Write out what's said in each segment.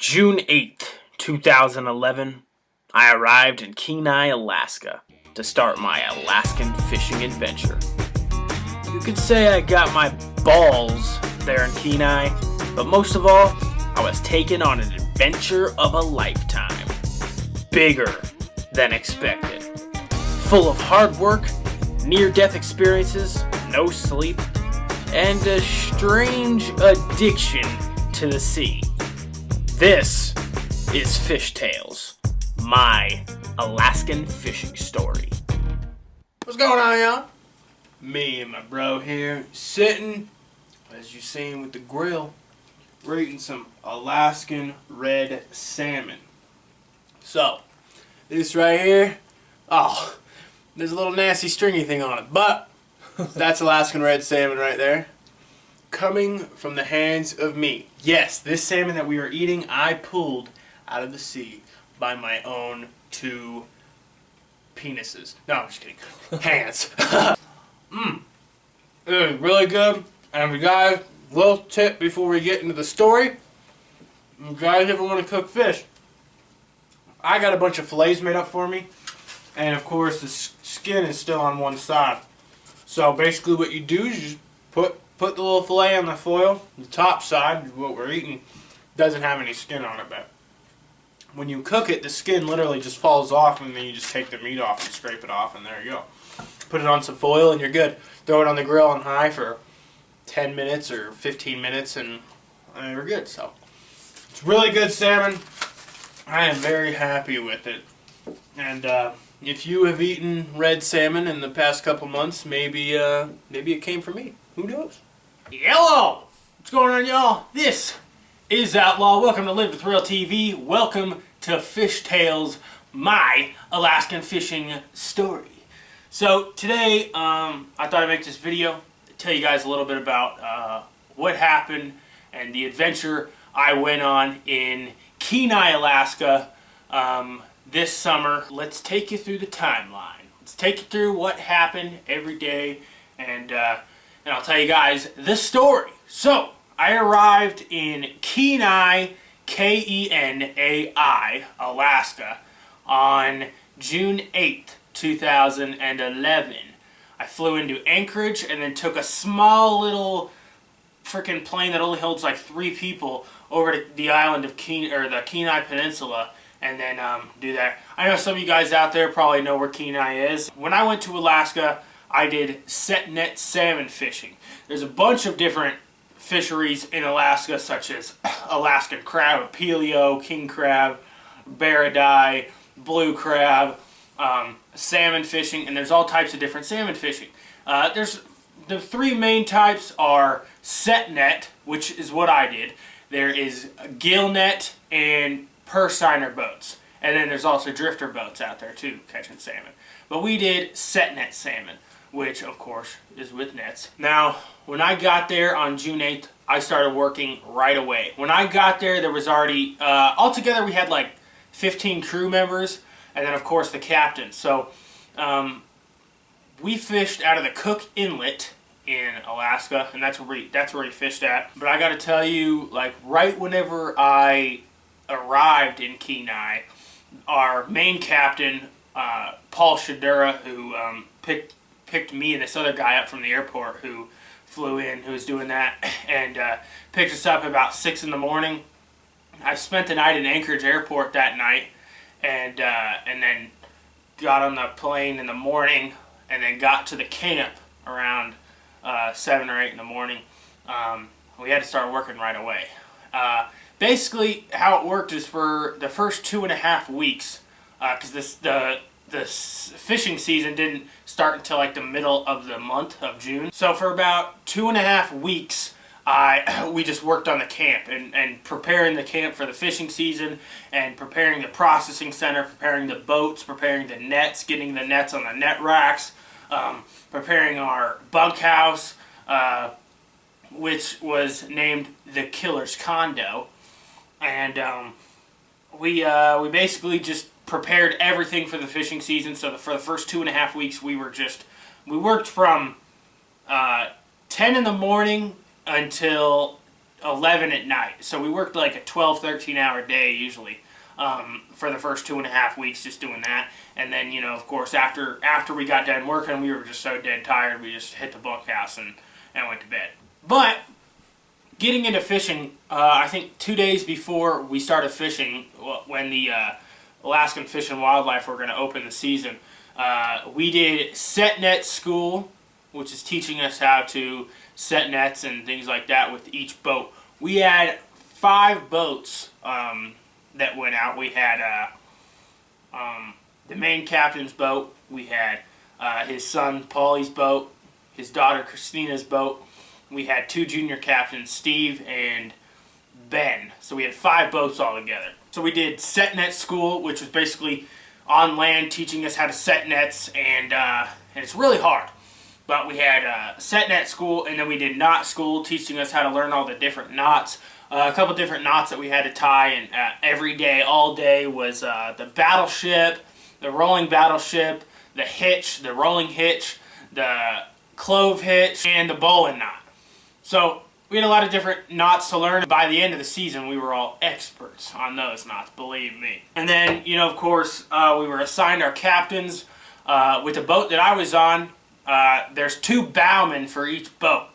June 8th, 2011, I arrived in Kenai, Alaska to start my Alaskan fishing adventure. You could say I got my balls there in Kenai, but most of all, I was taken on an adventure of a lifetime. Bigger than expected. Full of hard work, near-death experiences, no sleep, and a strange addiction to the sea. This is Fish Tales, my Alaskan fishing story. What's going on, y'all? Me and my bro here, sitting, as you seen with the grill, we're eating some Alaskan red salmon. So, this right here, there's a little nasty stringy thing on it, but that's Alaskan red salmon right there. Coming from the hands of me. Yes, this salmon that we are eating, I pulled out of the sea by my own two penises. No, I'm just kidding. Hands. It is really good. And you guys, little tip before we get into the story. If you guys ever want to cook fish, I got a bunch of fillets made up for me. And of course, the skin is still on one side. So basically what you do is you just put the little fillet on the foil. The top side, what we're eating, doesn't have any skin on it, but when you cook it, the skin literally just falls off, and then you just take the meat off and scrape it off, and there you go. Put it on some foil, and you're good. Throw it on the grill on high for 10 minutes or 15 minutes, and you're good. So it's really good salmon. I am very happy with it. And if you have eaten red salmon in the past couple months, maybe it came from me. Who knows? Hello! What's going on, y'all? This is Outlaw. Welcome to Live with Real TV. Welcome to Fish Tales, my Alaskan fishing story. So today, I thought I'd make this video to tell you guys a little bit about what happened and the adventure I went on in Kenai, Alaska this summer. Let's take you through the timeline. Let's take you through what happened every day, and I'll tell you guys the story. So, I arrived in Kenai, Kenai, Alaska, on June 8th, 2011. I flew into Anchorage and then took a small little freaking plane that only holds like 3 people over to the island of the Kenai Peninsula, and then do that. I know some of you guys out there probably know where Kenai is. When I went to Alaska, I did set net salmon fishing. There's a bunch of different fisheries in Alaska, such as Alaskan crab, Pelio, king crab, barradie, blue crab, salmon fishing, and there's all types of different salmon fishing. There's the 3 main types are set net, which is what I did. There is gill net and purseiner boats. And then there's also drifter boats out there too, catching salmon. But we did set net salmon, which of course is with nets. Now, when I got there on June 8th, I started working right away. When I got there, there was already, altogether we had like 15 crew members, and then of course the captain. So we fished out of the Cook Inlet in Alaska, and that's where we fished at. But I gotta tell you, like right whenever I arrived in Kenai, our main captain, Paul Shadura, who picked me and this other guy up from the airport who flew in, who was doing that, and picked us up about 6 in the morning. I spent the night in Anchorage Airport that night, and then got on the plane in the morning, and then got to the camp around 7 or 8 in the morning. We had to start working right away. Basically, how it worked is for the first 2.5 weeks, because the fishing season didn't start until like the middle of the month of June. So for about 2.5 weeks, we just worked on the camp and preparing the camp for the fishing season, and preparing the processing center, preparing the boats, preparing the nets, getting the nets on the net racks, preparing our bunkhouse, which was named the Killer's Condo. And we basically just prepared everything for the fishing season. So for the first 2.5 weeks, we worked from 10 in the morning until 11 at night. So we worked like a 12, 13-hour day usually for the first 2.5 weeks, just doing that. And then, you know, of course, after we got done working, we were just so dead tired, we just hit the bunkhouse and went to bed. But getting into fishing, I think 2 days before we started fishing, when the Alaskan Fish and Wildlife were going to open the season, we did set net school, which is teaching us how to set nets and things like that with each boat. We had 5 boats that went out. We had the main captain's boat. We had his son Paulie's boat, his daughter Christina's boat. We had 2 junior captains, Steve and Ben. So we had 5 boats all together. So we did set net school, which was basically on land teaching us how to set nets, and it's really hard. But we had set net school, and then we did knot school, teaching us how to learn all the different knots. A couple different knots that we had to tie, and every day, all day, was the battleship, the rolling battleship, the hitch, the rolling hitch, the clove hitch, and the bowline knot. So we had a lot of different knots to learn. By the end of the season, we were all experts on those knots, believe me. And then, you know, of course, we were assigned our captains. With the boat that I was on, there's 2 bowmen for each boat.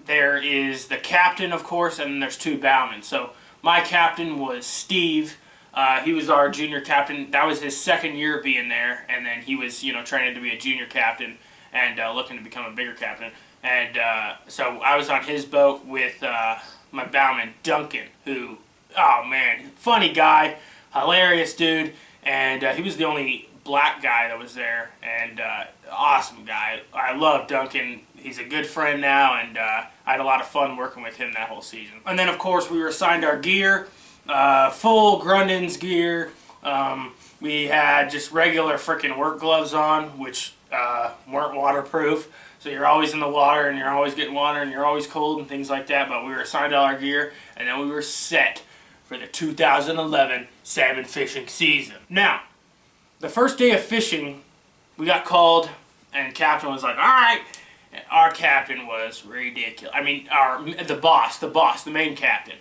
There is the captain, of course, and then there's 2 bowmen. So my captain was Steve. He was our junior captain. That was his 2nd year being there, and then he was, you know, training to be a junior captain and looking to become a bigger captain. And so I was on his boat with my bowman, Duncan, who, oh man, funny guy, hilarious dude, and he was the only black guy that was there, and awesome guy. I love Duncan. He's a good friend now, and I had a lot of fun working with him that whole season. And then, of course, we were assigned our gear, full Grundon's gear. We had just regular freaking work gloves on, which weren't waterproof. So you're always in the water, and you're always getting water, and you're always cold and things like that. But we were assigned all our gear, and then we were set for the 2011 salmon fishing season. Now, the first day of fishing, we got called, and captain was like, all right. And our captain was ridiculous. I mean, the main captain.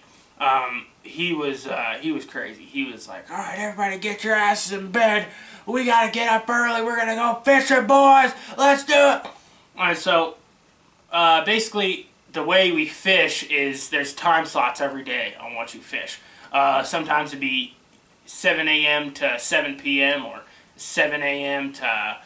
He was crazy. He was like, all right, everybody get your asses in bed. We got to get up early. We're going to go fishing, boys. Let's do it. And so, basically, the way we fish is there's time slots every day on what you fish. Sometimes it'd be 7 a.m. to 7 p.m. or 7 a.m. to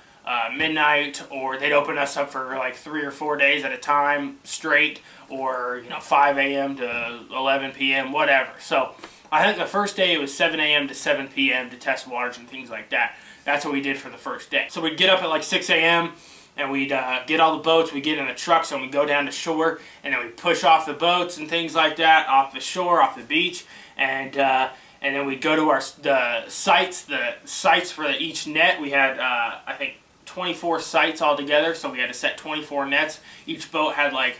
midnight, or they'd open us up for like 3 or 4 days at a time straight, or 5 a.m. to 11 p.m. whatever. So I think the first day it was 7 a.m. to 7 p.m. to test waters and things like that. That's what we did for the first day. So we'd get up at like 6 a.m. and we'd get all the boats, we'd get in the trucks, and we'd go down to shore, and then we'd push off the boats and things like that, off the shore, off the beach, and then we'd go to the sites for each net. We had, I think, 24 sites altogether, so we had to set 24 nets. Each boat had like,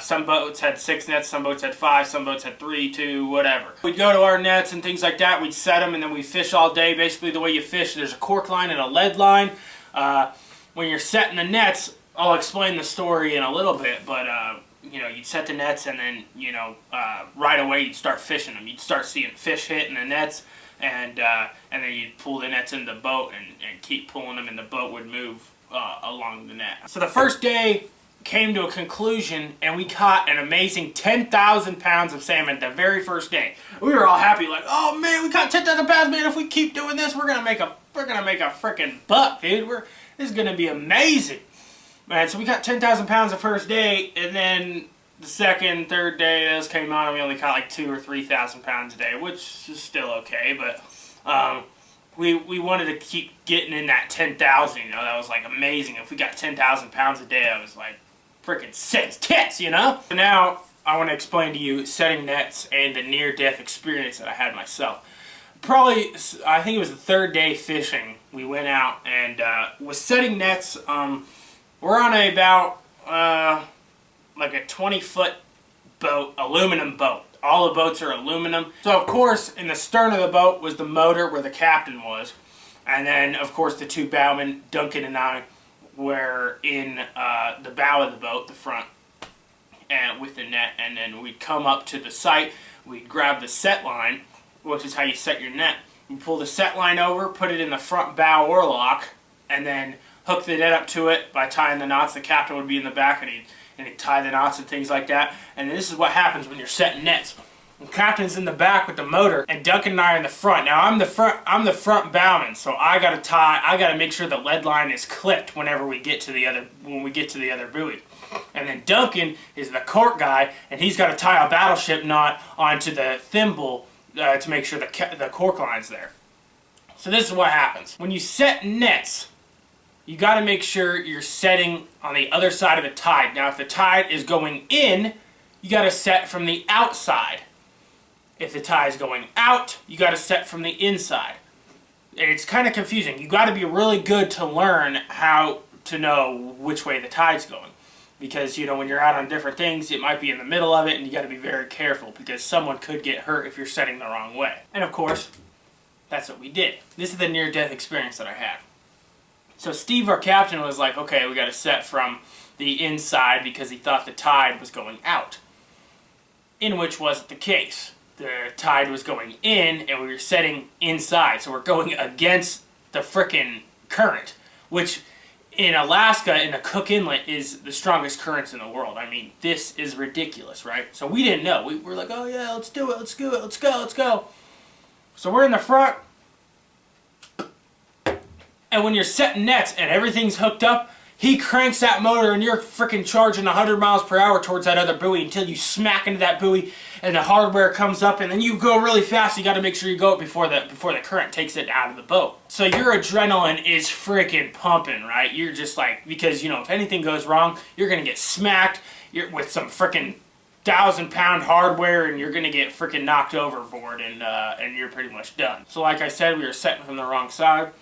some boats had 6 nets, some boats had 5, some boats had 3, 2, whatever. We'd go to our nets and things like that, we'd set them, and then we'd fish all day. Basically the way you fish, there's a cork line and a lead line. When you're setting the nets, I'll explain the story in a little bit, but you'd set the nets, and then right away you'd start fishing them. You'd start seeing fish hit in the nets, and then you'd pull the nets into the boat and keep pulling them, and the boat would move along the net. So the first day came to a conclusion, and we caught an amazing 10,000 pounds of salmon the very first day. We were all happy, like, oh man, we caught 10,000 pounds, man. If we keep doing this, we're gonna make a freaking buck, dude. This is gonna be amazing, man. So we caught 10,000 pounds the first day, and then the second, third day, those came on, and we only caught like 2,000 or 3,000 pounds a day, which is still okay, but we wanted to keep getting in that 10,000. That was like amazing. If we got 10,000 pounds a day, I was like freaking sick as tits, So now I want to explain to you setting nets and the near-death experience that I had myself. Probably, I think it was the 3rd day fishing. We went out and was setting nets. We're on about like a 20-foot boat, aluminum boat. All the boats are aluminum. So of course, in the stern of the boat was the motor where the captain was, and then of course the 2 bowmen, Duncan and I, were in the bow of the boat, the front. and with the net, and then we'd come up to the site, we'd grab the set line, which is how you set your net. You pull the set line over, put it in the front bow oarlock, and then hook the net up to it by tying the knots. The captain would be in the back, and he'd tie the knots and things like that. And this is what happens when you're setting nets. The captain's in the back with the motor, and Duncan and I are in the front. Now I'm the front bowman, so I gotta make sure the lead line is clipped whenever we get to the other buoy. And then Duncan is the cork guy, and he's got to tie a battleship knot onto the thimble to make sure the cork line's there. So this is what happens. When you set nets, you got to make sure you're setting on the other side of the tide. Now if the tide is going in, you got to set from the outside. If the tide is going out, you got to set from the inside. And it's kind of confusing. You got to be really good to learn how to know which way the tide's going. Because, you know, when you're out on different things, it might be in the middle of it, and you got to be very careful because someone could get hurt if you're setting the wrong way. And of course, that's what we did. This is the near-death experience that I had. So Steve, our captain, was like, okay, we got to set from the inside because he thought the tide was going out. In which wasn't the case. The tide was going in, and we were setting inside. So we're going against the frickin' current, which in Alaska, in the Cook Inlet, is the strongest currents in the world. I mean, this is ridiculous, right? So we didn't know. We were like, oh yeah, let's do it, let's do it, let's go, let's go. So we're in the front, and when you're setting nets and everything's hooked up, he cranks that motor and you're freaking charging 100 miles per hour towards that other buoy until you smack into that buoy and the hardware comes up, and then you go really fast. You got to make sure you go before the current takes it out of the boat. So your adrenaline is freaking pumping, right? You're just like, because, you know, if anything goes wrong, you're going to get smacked with some freaking 1,000-pound hardware, and you're going to get freaking knocked overboard, and you're pretty much done. So like I said, we were setting from the wrong side.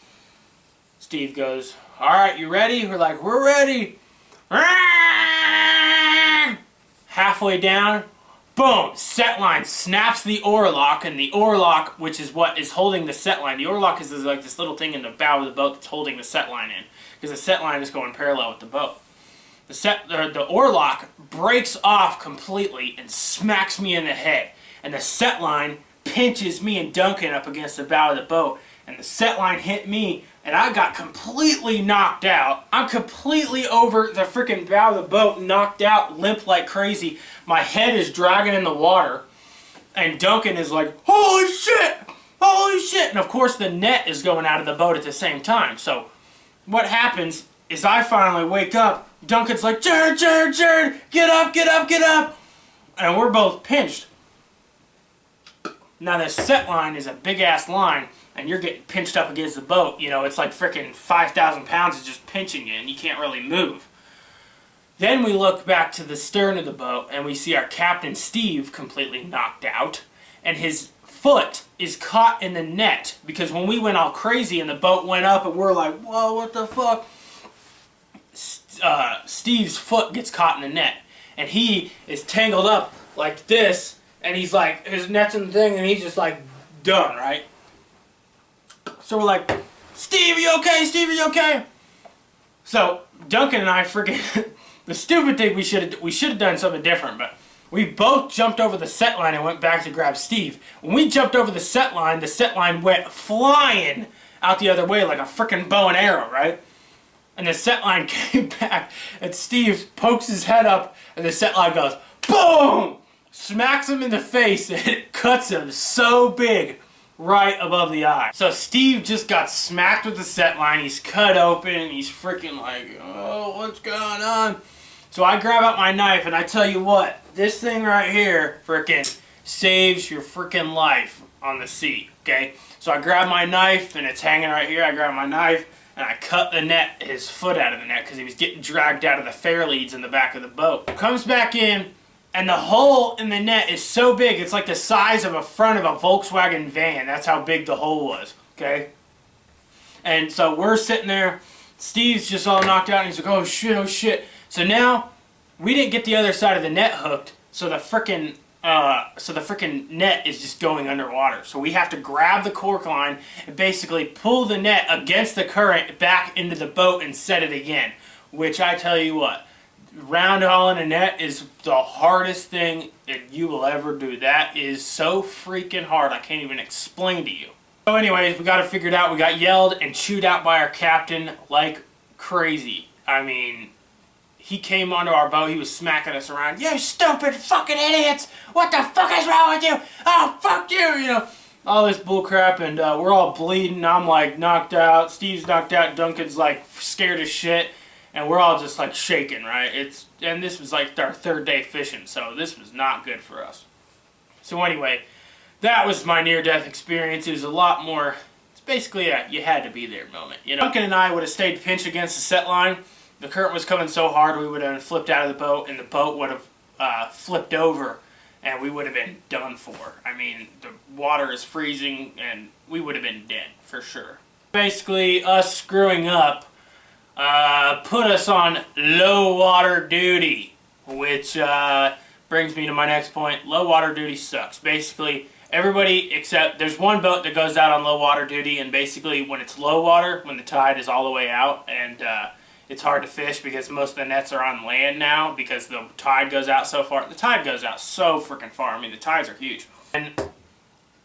Steve goes, all right, you ready? We're like, we're ready. Halfway down, boom, set line snaps the oarlock, and the oarlock, which is what is holding the set line. The oarlock is like this little thing in the bow of the boat that's holding the set line in, because the set line is going parallel with the boat. The oarlock breaks off completely and smacks me in the head, and the set line pinches me and Duncan up against the bow of the boat, and the set line hit me, and I got completely knocked out. I'm completely over the freaking bow of the boat, knocked out, limp like crazy. My head is dragging in the water, and Duncan is like, holy shit, holy shit. And of course the net is going out of the boat at the same time. So what happens is I finally wake up. Duncan's like, Jared, Jared, Jared, get up, get up, get up. And we're both pinched. Now this set line is a big ass line, and you're getting pinched up against the boat. You know, it's like freaking 5,000 pounds is just pinching you, and you can't really move. Then we look back to the stern of the boat, and we see our captain, Steve, completely knocked out, and his foot is caught in the net, because when we went all crazy and the boat went up, and we're like, whoa, what the fuck? Steve's foot gets caught in the net, and he is tangled up like this, and he's like, his net's in the thing, and he's just like, done, right? So we're like, Steve, are you okay? Steve, are you okay? So Duncan and I freaking, the stupid thing we should have done something different, but we both jumped over the set line and went back to grab Steve. When we jumped over the set line went flying out the other way like a freaking bow and arrow, right? And the set line came back, and Steve pokes his head up, and the set line goes, boom! Smacks him in the face, and it cuts him so big right above the eye. So Steve just got smacked with the set line. He's cut open. He's freaking like, oh, what's going on? So I grab out my knife, and I tell you what, this thing right here freaking saves your freaking life on the sea, okay? So I grab my knife, and it's hanging right here. I grab my knife, and I cut the net, his foot out of the net, because he was getting dragged out of the fair leads in the back of the boat. Comes back in, and the hole in the net is so big, it's like the size of a front of a Volkswagen van. That's how big the hole was, okay? And so we're sitting there, Steve's just all knocked out, and he's like, oh shit, oh shit. So now, we didn't get the other side of the net hooked, so the frickin' net is just going underwater. So we have to grab the cork line and basically pull the net against the current back into the boat and set it again. Which I tell you what, round hauling a net is the hardest thing that you will ever do. That is so freaking hard. I can't even explain to you. So anyways, we got it figured out. We got yelled and chewed out by our captain like crazy. I mean, he came onto our boat. He was smacking us around. You stupid fucking idiots! What the fuck is wrong with you? Oh, fuck you! You know, all this bull crap, and we're all bleeding. I'm like knocked out. Steve's knocked out. Duncan's like scared as shit. And we're all just like shaking, right? And this was like our third day fishing, so this was not good for us. So anyway, that was my near-death experience. It was a lot more, it's basically a you had to be there moment. You know, Duncan and I would have stayed pinched against the set line. The current was coming so hard we would have flipped out of the boat, and the boat would have flipped over, and we would have been done for. I mean, the water is freezing, and we would have been dead, for sure. Basically, us screwing up put us on low water duty, which brings me to my next point. Low water duty sucks. Basically, everybody except there's one boat that goes out on low water duty, and basically when it's low water, when the tide is all the way out, and it's hard to fish because most of the nets are on land now because the tide goes out so far. The tide goes out so freaking far. I mean, the tides are huge. And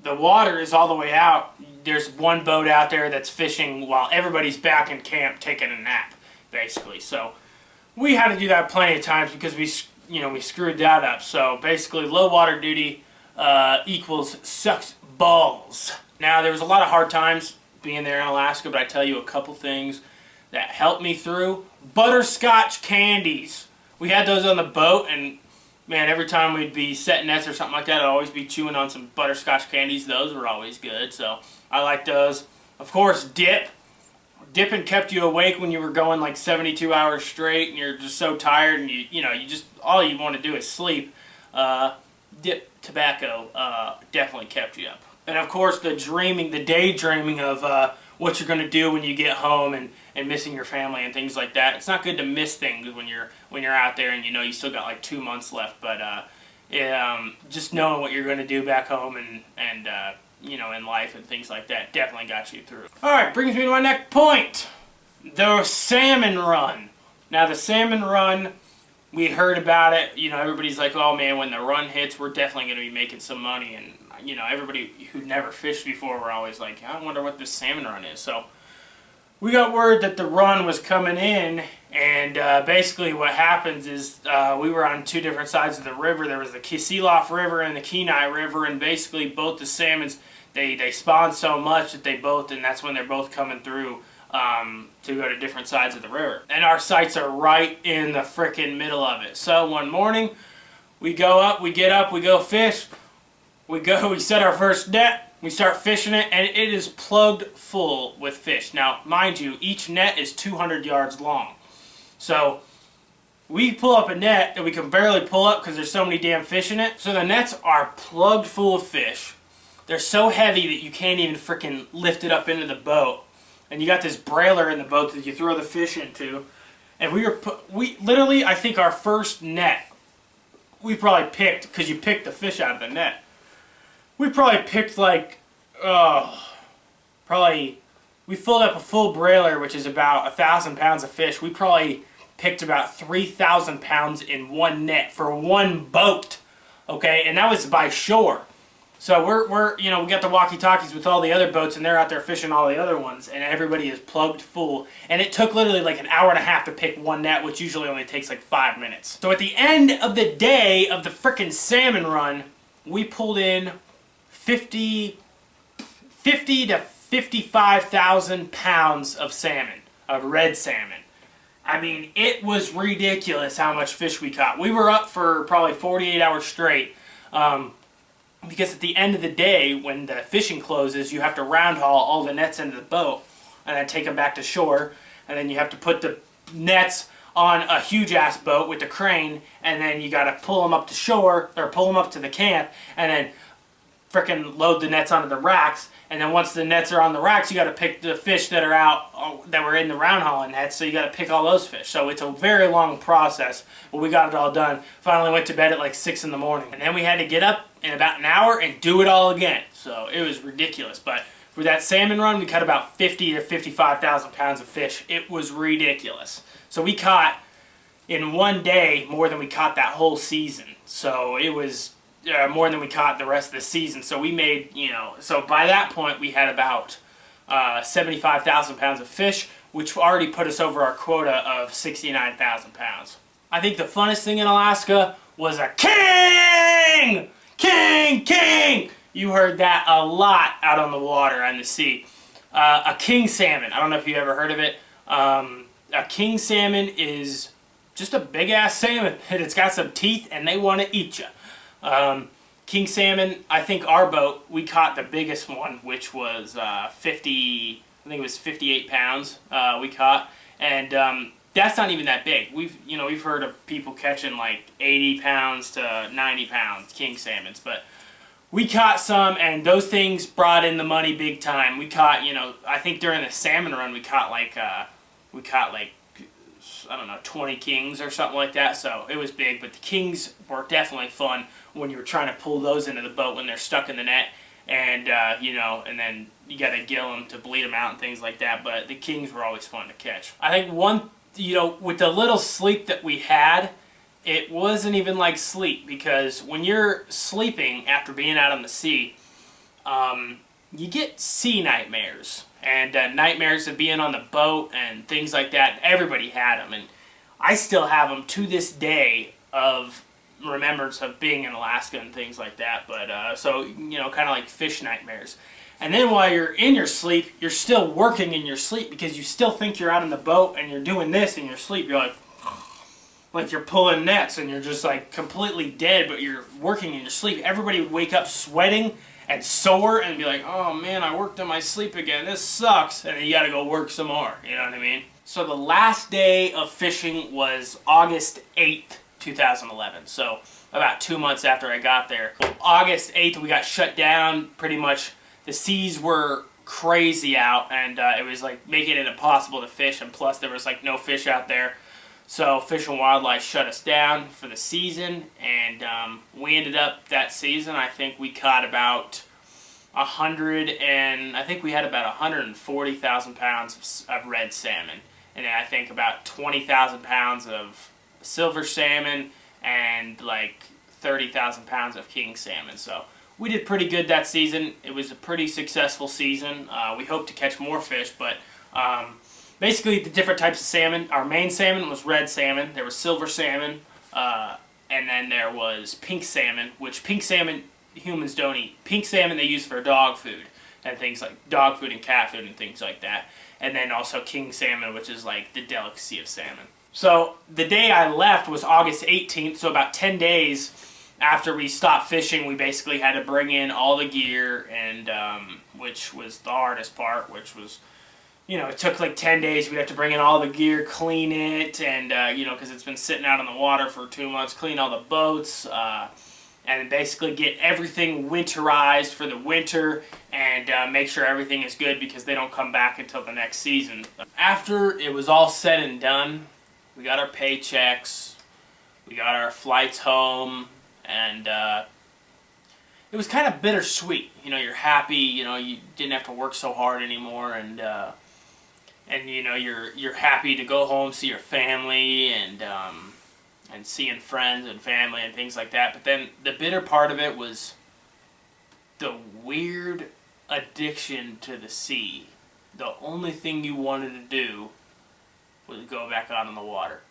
the water is all the way out. There's one boat out there that's fishing while everybody's back in camp taking a nap, basically. So we had to do that plenty of times because we screwed that up. So basically, low water duty equals sucks balls. Now, there was a lot of hard times being there in Alaska, but I tell you a couple things that helped me through. Butterscotch candies. We had those on the boat, and man, every time we'd be setting nets or something like that, I'd always be chewing on some butterscotch candies. Those were always good, so I like those. Of course, dip. Dipping kept you awake when you were going like 72 hours straight, and you're just so tired, and you just all you want to do is sleep. Dip tobacco definitely kept you up. And of course, the daydreaming of what you're going to do when you get home and missing your family and things like that. It's not good to miss things when you're out there and you still got like 2 months left. But just knowing what you're going to do back home and in life and things like that definitely got you through. All right, brings me to my next point. The salmon run. Now the salmon run, we heard about it. Everybody's like, oh man, when the run hits, we're definitely going to be making some money. And everybody who never fished before were always like, I wonder what this salmon run is. So we got word that the run was coming in, and basically what happens is we were on two different sides of the river. There was the Kisilof River and the Kenai River, and basically both the salmons, they spawn so much that and that's when they're both coming through to go to different sides of the river. And our sites are right in the frickin' middle of it. So one morning, we get up, we go fish. We set our first net, we start fishing it, and it is plugged full with fish. Now, mind you, each net is 200 yards long. So, we pull up a net that we can barely pull up because there's so many damn fish in it. So the nets are plugged full of fish. They're so heavy that you can't even freaking lift it up into the boat. And you got this brailer in the boat that you throw the fish into. And we literally, I think our first net, we probably picked, because you picked the fish out of the net. We probably picked like, we filled up a full brailer, which is about 1,000 pounds of fish. We probably picked about 3,000 pounds in one net for one boat, okay? And that was by shore. So we got the walkie-talkies with all the other boats, and they're out there fishing all the other ones, and everybody is plugged full. And it took literally like an hour and a half to pick one net, which usually only takes like 5 minutes. So at the end of the day of the frickin' salmon run, we pulled in 50 to 55,000 pounds of salmon, of red salmon. I mean, it was ridiculous how much fish we caught. We were up for probably 48 hours straight because at the end of the day, when the fishing closes, you have to round haul all the nets into the boat and then take them back to shore, and then you have to put the nets on a huge-ass boat with the crane, and then you got to pull them up to shore, or pull them up to the camp, and then frickin' load the nets onto the racks, and then once the nets are on the racks, you got to pick the fish that are out, that were in the round hauling nets, so you got to pick all those fish. So it's a very long process, but we got it all done. Finally went to bed at like 6 in the morning, and then we had to get up in about an hour and do it all again. So it was ridiculous, but for that salmon run, we caught about 50 to 55,000 pounds of fish. It was ridiculous. So we caught in one day more than we caught that whole season. So it was more than we caught the rest of the season. So we made, so by that point we had about 75,000 pounds of fish, which already put us over our quota of 69,000 pounds. I think the funnest thing in Alaska was a king! King! King! You heard that a lot out on the water and the sea. A king salmon. I don't know if you ever heard of it. A king salmon is just a big ass salmon, and it's got some teeth, and they want to eat you. King salmon, I think our boat, we caught the biggest one, which was 50, I think it was 58 pounds we caught, and that's not even that big. We've heard of people catching like 80 pounds to 90 pounds king salmons, but we caught some, and those things brought in the money big time. We caught, I think during the salmon run, we caught like I don't know, 20 kings or something like that, so it was big, but the kings were definitely fun when you were trying to pull those into the boat when they're stuck in the net, and, and then you got to gill them to bleed them out and things like that, but the kings were always fun to catch. I think with the little sleep that we had, it wasn't even like sleep, because when you're sleeping after being out on the sea, you get sea nightmares, and nightmares of being on the boat and things like that. Everybody had them, and I still have them to this day of remembrance of being in Alaska and things like that. But so kind of like fish nightmares. And then while you're in your sleep, you're still working in your sleep, because you still think you're out on the boat and you're doing this in your sleep. You're like you're pulling nets and you're just like completely dead, but you're working in your sleep. Everybody would wake up sweating and sore and be like, oh man, I worked in my sleep again, this sucks, and then you gotta go work some more, you know what I mean? So the last day of fishing was August 8th, 2011, so about 2 months after I got there. August 8th, we got shut down. Pretty much the seas were crazy out, and it was like making it impossible to fish, and plus there was like no fish out there. So Fish and Wildlife shut us down for the season, and we ended up that season, I think we caught about 140,000 pounds of red salmon, and I think about 20,000 pounds of silver salmon, and like 30,000 pounds of king salmon. So we did pretty good that season. It was a pretty successful season. We hope to catch more fish, but basically the different types of salmon. Our main salmon was red salmon. There was silver salmon, and then there was pink salmon, which pink salmon humans don't eat. Pink salmon they use for dog food and things like dog food and cat food and things like that. And then also king salmon, which is like the delicacy of salmon. So the day I left was August 18th, so about 10 days after we stopped fishing, we basically had to bring in all the gear, and which was the hardest part, which was, it took like 10 days. We'd have to bring in all the gear, clean it, and, because it's been sitting out on the water for 2 months, clean all the boats, and basically get everything winterized for the winter, and make sure everything is good, because they don't come back until the next season. After it was all said and done, we got our paychecks, we got our flights home, and it was kind of bittersweet. You're happy, you didn't have to work so hard anymore, and you're happy to go home, see your family, and seeing friends and family and things like that. But then the bitter part of it was the weird addiction to the sea. The only thing you wanted to do was go back out on the water.